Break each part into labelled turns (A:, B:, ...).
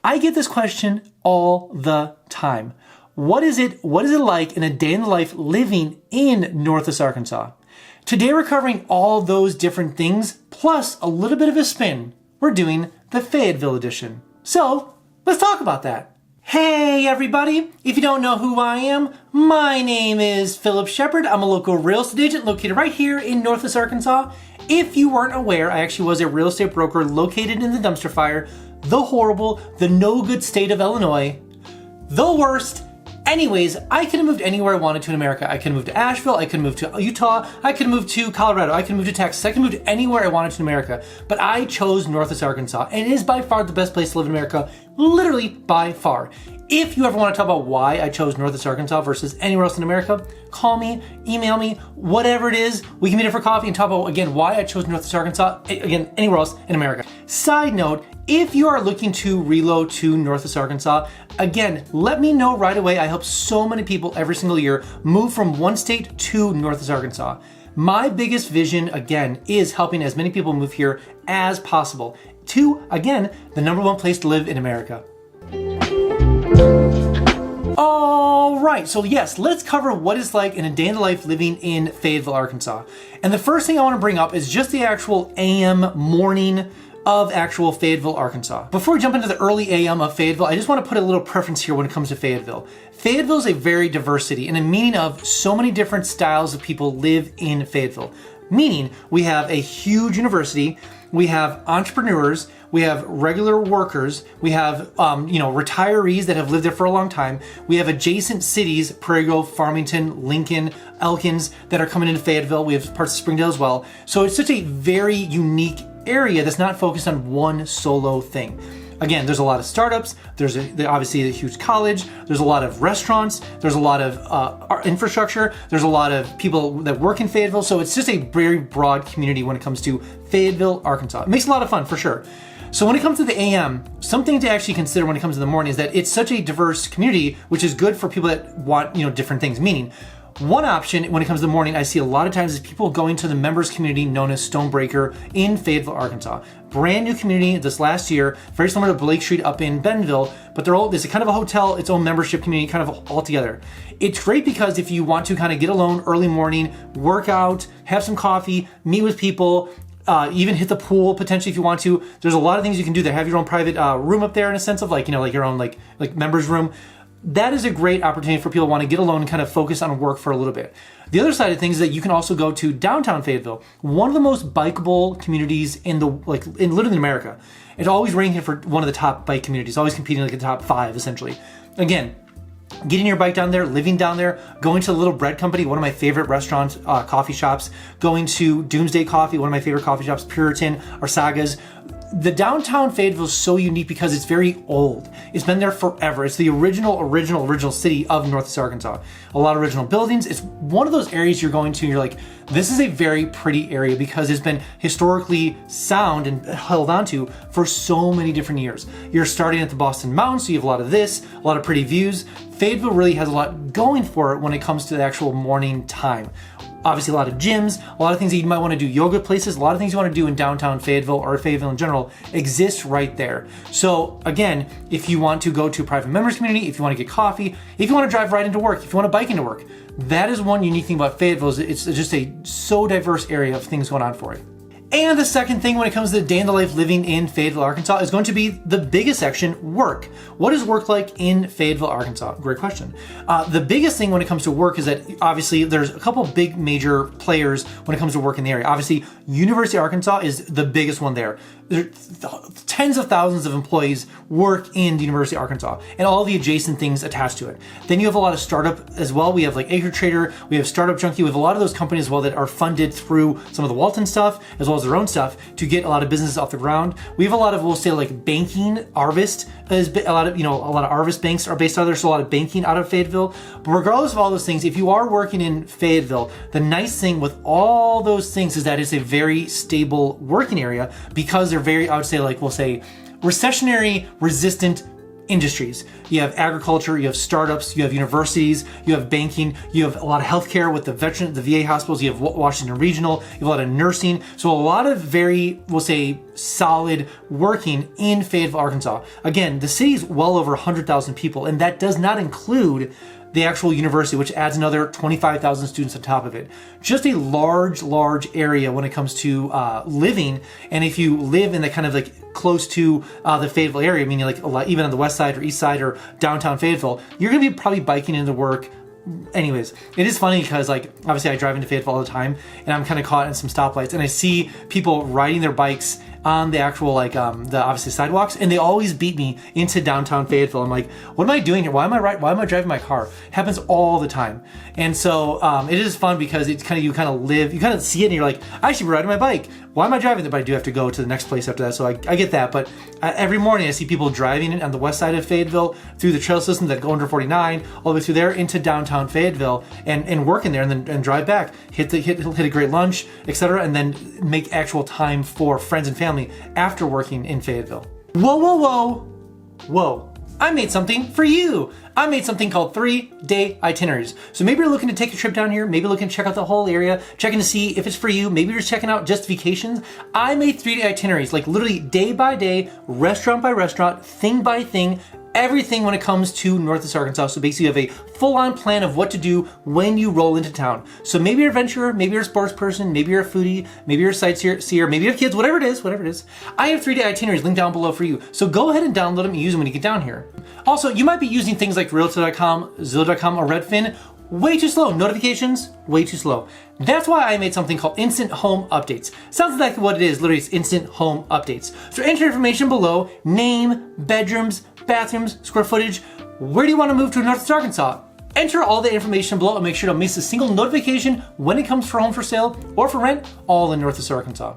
A: I get this question all the time. What is it like in a day in the life living in Northwest Arkansas? Today we're covering all those different things, plus a little bit of a spin. We're doing the Fayetteville edition. So, let's talk about that. Hey everybody! If you don't know who I am, my name is Phillip Shepard. I'm a local real estate agent located right here in Northwest Arkansas. If you weren't aware, I actually was a real estate broker located in the dumpster fire, the horrible, the no good state of Illinois, the worst. Anyways, I could have moved anywhere I wanted to in America. I could have moved to Asheville, I could have moved to Utah, I could have moved to Colorado, I could have moved to Texas, I could have moved anywhere I wanted to in America. But I chose Northwest Arkansas, and it is by far the best place to live in America, literally by far. If you ever want to talk about why I chose Northwest Arkansas versus anywhere else in America, call me, email me, whatever it is. We can meet up for coffee and talk about, again, why I chose Northwest Arkansas, again, anywhere else in America. Side note, if you are looking to reload to Northwest Arkansas, again, let me know right away. I help so many people every single year move from one state to Northwest Arkansas. My biggest vision, again, is helping as many people move here as possible to, again, the #1 place to live in America. All right, so yes, let's cover what it's like in a day in the life living in Fayetteville, Arkansas. And the first thing I want to bring up is just the actual AM morning of actual Fayetteville, Arkansas. Before we jump into the early AM of Fayetteville, I just want to put a little preference here when it comes to Fayetteville. Fayetteville is a very diverse city, and a meaning of so many different styles of people live in Fayetteville. Meaning, we have a huge university, we have entrepreneurs, we have regular workers, we have retirees that have lived there for a long time, we have adjacent cities, Prairie Grove, Farmington, Lincoln, Elkins, that are coming into Fayetteville, we have parts of Springdale as well. So it's such a very unique area that's not focused on one solo thing. Again, there's a lot of startups, there's obviously a huge college, there's a lot of restaurants, there's a lot of infrastructure, there's a lot of people that work in Fayetteville, so it's just a very broad community when it comes to Fayetteville, Arkansas. It makes a lot of fun for sure. So when it comes to the AM, something to actually consider when it comes to the morning is that it's such a diverse community, which is good for people that want, different things. Meaning, one option when it comes to the morning I see a lot of times is people going to the members community known as Stonebreaker in Fayetteville, Arkansas. Brand new community this last year, very similar to Blake Street up in Bentonville, but there's a kind of a hotel, its own membership community kind of all together. It's great because if you want to kind of get alone early morning, work out, have some coffee, meet with people, even hit the pool potentially if you want to. There's a lot of things you can do there. Have your own private room up there in a sense of like your own like members room. That is a great opportunity for people who want to get alone and kind of focus on work for a little bit. The other side of things is that you can also go to downtown Fayetteville, one of the most bikeable communities in literally in America. It's always ranking for one of the top bike communities, always competing like the top 5 essentially. Again, getting your bike down there, living down there, going to the Little Bread Company, one of my favorite restaurants, coffee shops, going to Doomsday Coffee, one of my favorite coffee shops, Puritan or Saga's. The downtown Fayetteville is so unique because it's very old. It's been there forever. It's the original city of Northwest Arkansas. A lot of original buildings. It's one of those areas you're going to and you're like, this is a very pretty area because it's been historically sound and held onto for so many different years. You're starting at the Boston Mountains, so you have a lot of this, a lot of pretty views. Fayetteville really has a lot going for it when it comes to the actual morning time. Obviously a lot of gyms, a lot of things that you might want to do, yoga places, a lot of things you want to do in downtown Fayetteville or Fayetteville in general exist right there. So again, if you want to go to a private members community, if you want to get coffee, if you want to drive right into work, if you want to bike into work, that is one unique thing about Fayetteville is it's just a so diverse area of things going on for it. And the second thing when it comes to the day in the life living in Fayetteville, Arkansas is going to be the biggest section, work. What is work like in Fayetteville, Arkansas? Great question. The biggest thing when it comes to work is that obviously there's a couple big major players when it comes to work in the area. Obviously, University of Arkansas is the biggest one there. Tens of thousands of employees work in the University of Arkansas and all the adjacent things attached to it. Then you have a lot of startup as well. We have like Acre Trader, we have Startup Junkie, we have a lot of those companies as well that are funded through some of the Walton stuff as well as their own stuff to get a lot of businesses off the ground. We have a lot of, we'll say like banking, Arvest is a lot of Arvest banks are based out of there, so a lot of banking out of Fayetteville. But regardless of all those things, if you are working in Fayetteville, the nice thing with all those things is that it's a very stable working area because they're very, I would say, like we'll say, recessionary resistant industries. You have agriculture, you have startups, you have universities, you have banking, you have a lot of healthcare with the VA hospitals, you have Washington Regional, you have a lot of nursing. So a lot of very, we'll say, solid working in Fayetteville, Arkansas. Again, the city's well over 100,000 people, and that does not include the actual university, which adds another 25,000 students on top of it. Just a large area when it comes to living. And if you live in the kind of like close to the Fayetteville area, meaning like a lot, even on the west side or east side or downtown Fayetteville, you're gonna be probably biking into work. Anyways, it is funny because like obviously I drive into Fayetteville all the time, and I'm kind of caught in some stoplights, and I see people riding their bikes on the actual like the obviously sidewalks, and they always beat me into downtown Fayetteville. I'm like, what am I doing here? Why am I driving my car? It happens all the time. And so it is fun because it's kind of, you kind of see it and you're like, I should be riding my bike. Why am I driving it? But I do have to go to the next place after that. So I get that. But every morning I see people driving on the west side of Fayetteville through the trail systems that go under 49 all the way through there into downtown Fayetteville and work in there, and then drive back, hit a great lunch, etc., and then make actual time for friends and family after working in Fayetteville. Whoa. I made something for you. I made something called 3-day itineraries. So maybe you're looking to take a trip down here, maybe looking to check out the whole area, checking to see if it's for you, maybe you're just checking out just vacations. I made 3-day itineraries, like literally day by day, restaurant by restaurant, thing by thing, everything when it comes to Northwest Arkansas. So basically you have a full-on plan of what to do when you roll into town. So maybe you're a adventurer, maybe you're a sports person, maybe you're a foodie, maybe you're a sightseer, maybe you have kids, whatever it is. I have 3-day itineraries linked down below for you. So go ahead and download them and use them when you get down here. Also, you might be using things like Realtor.com, Zillow.com, or Redfin. Way too slow. Notifications, way too slow. That's why I made something called Instant Home Updates. Sounds like what it is, literally it's Instant Home Updates. So enter information below, name, bedrooms, bathrooms, square footage. Where do you want to move to in Northwest Arkansas? Enter all the information below and make sure to miss a single notification when it comes for home for sale or for rent, all in Northwest Arkansas.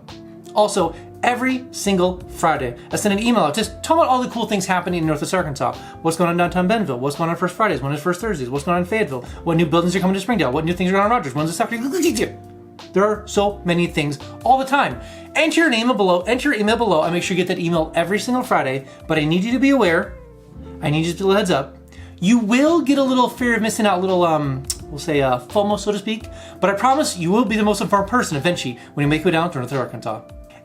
A: Also, every single Friday, I send an email out just talking about all the cool things happening in Northwest Arkansas. What's going on downtown Bentonville? What's going on First Fridays? When is First Thursdays? What's going on in Fayetteville? What new buildings are coming to Springdale? What new things are going on in Rogers? When's the Saturday? There are so many things all the time. Enter your name below, enter your email below, and make sure you get that email every single Friday. But I need you to be aware, I need you to get a heads up. You will get a little fear of missing out, a little, we'll say FOMO, so to speak. But I promise you will be the most informed person eventually when you make your way down to Northwest Arkansas.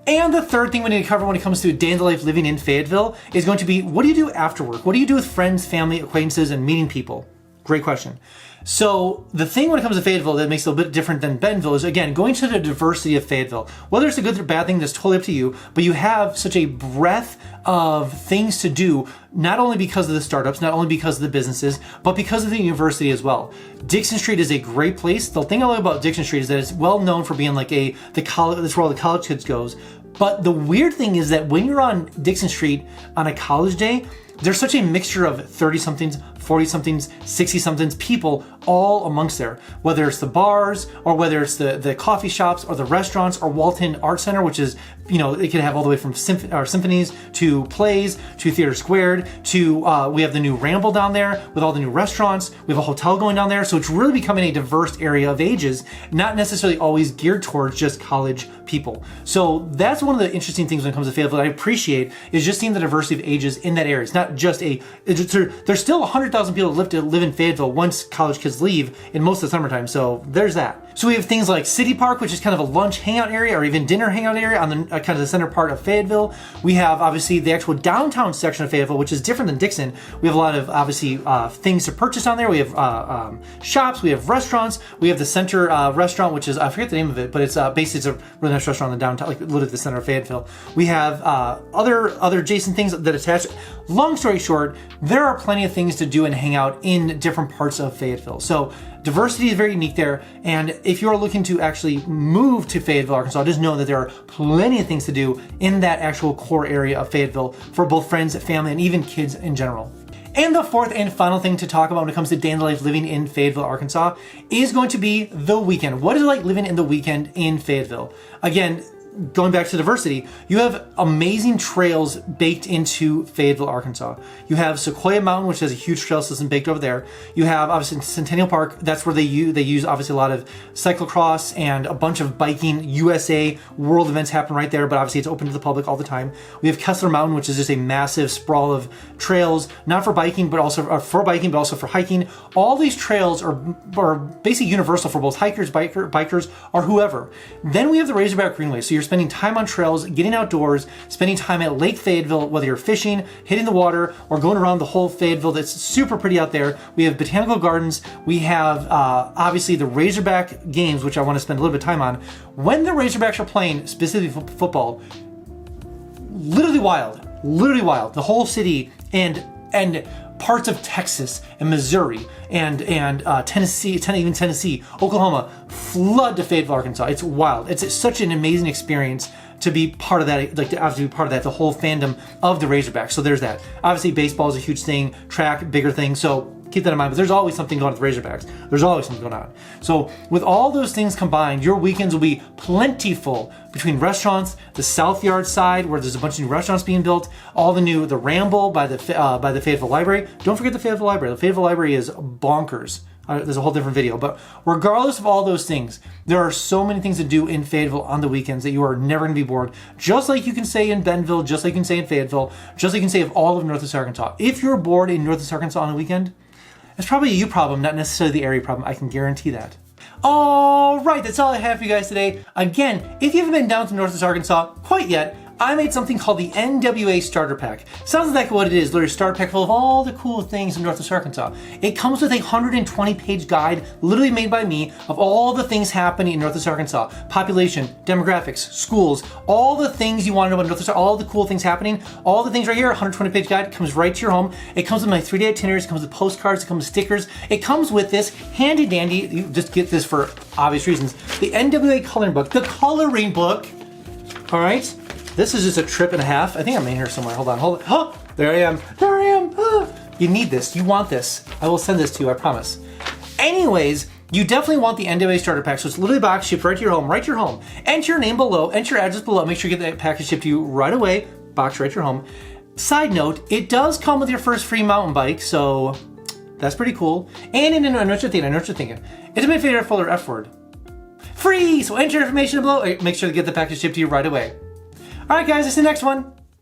A: And the third thing we need to cover when it comes to day in the life living in Fayetteville is going to be, what do you do after work? What do you do with friends, family, acquaintances, and meeting people? Great question. So the thing when it comes to Fayetteville that makes it a little bit different than Bentonville is, again, going to the diversity of Fayetteville. Whether it's a good or bad thing, that's totally up to you, but you have such a breadth of things to do, not only because of the startups, not only because of the businesses, but because of the university as well. Dixon Street is a great place. The thing I love about Dixon Street is that it's well known for being like the college, that's where all the college kids goes. But the weird thing is that when you're on Dixon Street on a college day, there's such a mixture of 30-somethings, 40-somethings, 60-somethings people all amongst there. Whether it's the bars, or whether it's the coffee shops, or the restaurants, or Walton Art Center, which is, you know, it can have all the way from symphonies to plays to Theater Squared to we have the new Ramble down there with all the new restaurants. We have a hotel going down there, so it's really becoming a diverse area of ages, not necessarily always geared towards just college people. So that's one of the interesting things when it comes to Fayetteville that I appreciate, is just seeing the diversity of ages in that area. It's not just there's still 100,000 people that live in Fayetteville once college kids leave in most of the summertime, so there's that. So we have things like City Park, which is kind of a lunch hangout area or even dinner hangout area on the kind of the center part of Fayetteville. We have obviously the actual downtown section of Fayetteville, which is different than Dixon. We have a lot of obviously things to purchase on there. We have shops, we have restaurants, we have the center restaurant, which is, I forget the name of it, but it's basically it's a really nice restaurant in the downtown, like literally the center of Fayetteville. We have other adjacent things that attach. Long story short, there are plenty of things to do and hang out in different parts of Fayetteville. So diversity is very unique there, and if you're looking to actually move to Fayetteville, Arkansas, just know that there are plenty of things to do in that actual core area of Fayetteville for both friends, family, and even kids in general. And the fourth and final thing to talk about when it comes to day in the life living in Fayetteville, Arkansas, is going to be the weekend. What is it like living in the weekend in Fayetteville? Again, going back to diversity, you have amazing trails baked into Fayetteville, Arkansas. You have Sequoia Mountain, which has a huge trail system baked over there. You have obviously Centennial Park. That's where they use obviously a lot of cyclocross and a bunch of biking USA world events happen right there, but obviously it's open to the public all the time. We have Kessler Mountain, which is just a massive sprawl of trails, not for biking, but also for hiking. All these trails are basically universal for both hikers, bikers, or whoever. Then we have the Razorback Greenway. So you're spending time on trails, getting outdoors, spending time at Lake Fayetteville, whether you're fishing, hitting the water, or going around the whole Fayetteville. That's super pretty out there. We have botanical gardens. We have obviously the Razorback games, which I want to spend a little bit of time on. When the Razorbacks are playing, specifically football, literally wild. The whole city and parts of Texas and Missouri and Tennessee, even Tennessee, Oklahoma, flood to Fayetteville, Arkansas. It's wild. It's such an amazing experience to be part of that, like to obviously be part of that, the whole fandom of the Razorbacks. So there's that. Obviously baseball is a huge thing, track, bigger thing. So keep that in mind, but there's always something going on with the Razorbacks. There's always something going on. So with all those things combined, your weekends will be plentiful between restaurants, the South Yard side where there's a bunch of new restaurants being built, the Ramble by the Fayetteville Library. Don't forget the Fayetteville Library. The Fayetteville Library is bonkers. There's a whole different video, but regardless of all those things, there are so many things to do in Fayetteville on the weekends that you are never going to be bored. Just like you can say in Bentonville, just like you can say in Fayetteville, just like you can say of all of Northwest Arkansas. If you're bored in Northwest Arkansas on a weekend, it's probably a you problem, not necessarily the area problem. I can guarantee that. All right, that's all I have for you guys today. Again, if you haven't been down to Northwest Arkansas quite yet, I made something called the NWA Starter Pack. Sounds exactly what it is, literally a starter pack full of all the cool things in Northwest Arkansas. It comes with a 120-page guide, literally made by me, of all the things happening in Northwest Arkansas. Population, demographics, schools, all the things you want to know about Northwest Arkansas, all the cool things happening, all the things right here, 120-page guide, comes right to your home. It comes with my 3-day itineraries, it comes with postcards, it comes with stickers, it comes with this handy dandy, you just get this for obvious reasons, the NWA coloring book, the coloring book, all right? This is just a trip and a half. I think I'm in here somewhere. Hold on. Oh, there I am. Oh. You need this. You want this. I will send this to you, I promise. Anyways, you definitely want the NWA Starter Pack. So it's literally box shipped right to your home. Enter your name below. Enter your address below. Make sure you get that package shipped to you right away. Box right to your home. Side note, it does come with your first free mountain bike, so that's pretty cool. And I know what you're thinking. It's my favorite folder F word. Free! So enter your information below. Make sure to get the package shipped to you right away. All right, guys, see you next one.